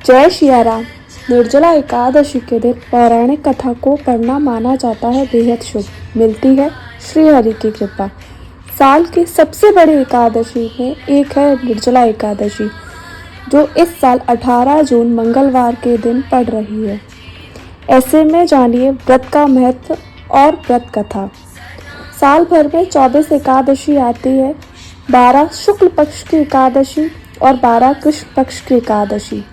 जय सिया राम। निर्जला एकादशी के दिन पौराणिक कथा को पढ़ना माना जाता है बेहद शुभ। मिलती है श्री हरि की कृपा। साल की सबसे बड़ी एकादशी में एक है निर्जला एकादशी, जो इस साल 18 जून मंगलवार के दिन पड़ रही है। ऐसे में जानिए व्रत का महत्व और व्रत कथा। साल भर में 24 एकादशी आती है, 12 शुक्ल पक्ष की एकादशी और 12 कृष्ण पक्ष की एकादशी,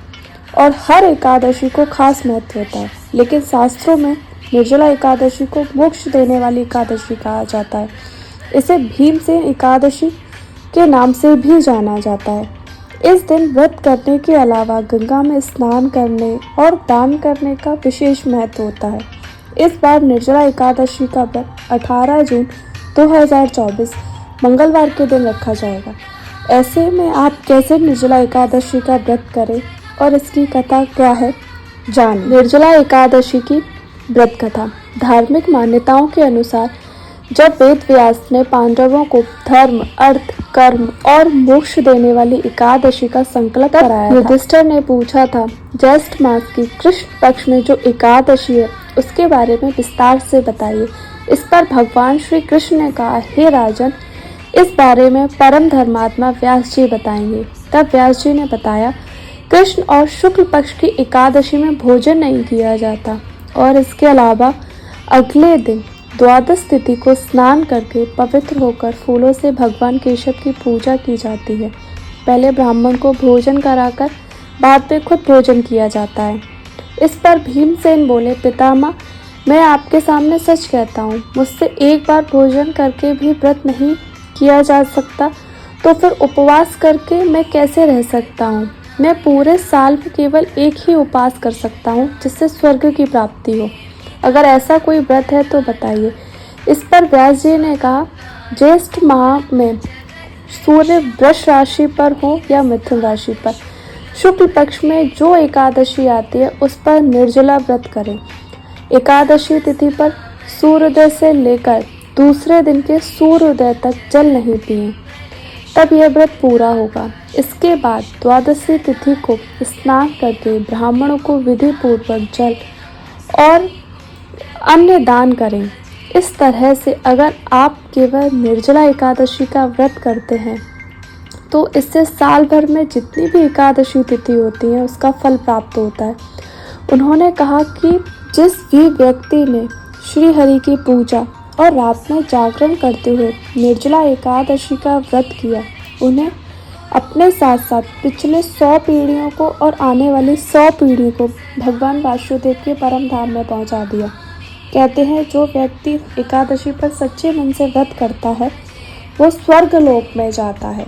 और हर एकादशी को खास महत्व होता है। लेकिन शास्त्रों में निर्जला एकादशी को मोक्ष देने वाली एकादशी कहा जाता है। इसे भीमसेन एकादशी के नाम से भी जाना जाता है। इस दिन व्रत करने के अलावा गंगा में स्नान करने और दान करने का विशेष महत्व होता है। इस बार निर्जला एकादशी का व्रत 18 जून 2024 मंगलवार के दिन रखा जाएगा। ऐसे में आप कैसे निर्जला एकादशी का व्रत करें और इसकी कथा क्या है, जानिए। निर्जला एकादशी की व्रत कथा। धार्मिक मान्यताओं के अनुसार जब वेद व्यास ने पांडवों को धर्म, अर्थ, कर्म और मोक्ष देने वाली एकादशी का संकल्प कराया था, युधिष्ठिर ने पूछा था, ज्येष्ठ मास की कृष्ण पक्ष में जो एकादशी है उसके बारे में विस्तार से बताइए। इस पर भगवान श्री कृष्ण ने कहा, हे राजन, इस बारे में परम धर्मात्मा व्यास जी बताएंगे। तब व्यास जी ने बताया, कृष्ण और शुक्ल पक्ष की एकादशी में भोजन नहीं किया जाता और इसके अलावा अगले दिन द्वादश तिथि को स्नान करके पवित्र होकर फूलों से भगवान केशव की पूजा की जाती है। पहले ब्राह्मण को भोजन कराकर बाद में खुद भोजन किया जाता है। इस पर भीमसेन बोले, पितामह, मैं आपके सामने सच कहता हूँ, मुझसे एक बार भोजन करके भी व्रत नहीं किया जा सकता, तो फिर उपवास करके मैं कैसे रह सकता हूँ। मैं पूरे साल में केवल एक ही उपवास कर सकता हूँ जिससे स्वर्ग की प्राप्ति हो। अगर ऐसा कोई व्रत है तो बताइए। इस पर व्यास जी ने कहा, ज्येष्ठ माह में सूर्य वृष राशि पर हो या मिथुन राशि पर, शुक्ल पक्ष में जो एकादशी आती है उस पर निर्जला व्रत करें। एकादशी तिथि पर सूर्योदय से लेकर दूसरे दिन के सूर्योदय तक जल नहीं पिए, तब यह व्रत पूरा होगा। इसके बाद द्वादशी तिथि को स्नान करके ब्राह्मणों को विधि पूर्वक जल और अन्य दान करें। इस तरह से अगर आप केवल निर्जला एकादशी का व्रत करते हैं तो इससे साल भर में जितनी भी एकादशी तिथि होती है उसका फल प्राप्त होता है। उन्होंने कहा कि जिस भी व्यक्ति ने श्री हरि की पूजा और रात में जागरण करते हुए निर्जला एकादशी का व्रत किया, उन्हें अपने साथ साथ पिछले 100 पीढ़ियों को और आने वाली 100 पीढ़ी को भगवान वासुदेव के परम धाम में पहुंचा दिया। कहते हैं, जो व्यक्ति एकादशी पर सच्चे मन से व्रत करता है वो स्वर्ग लोक में जाता है।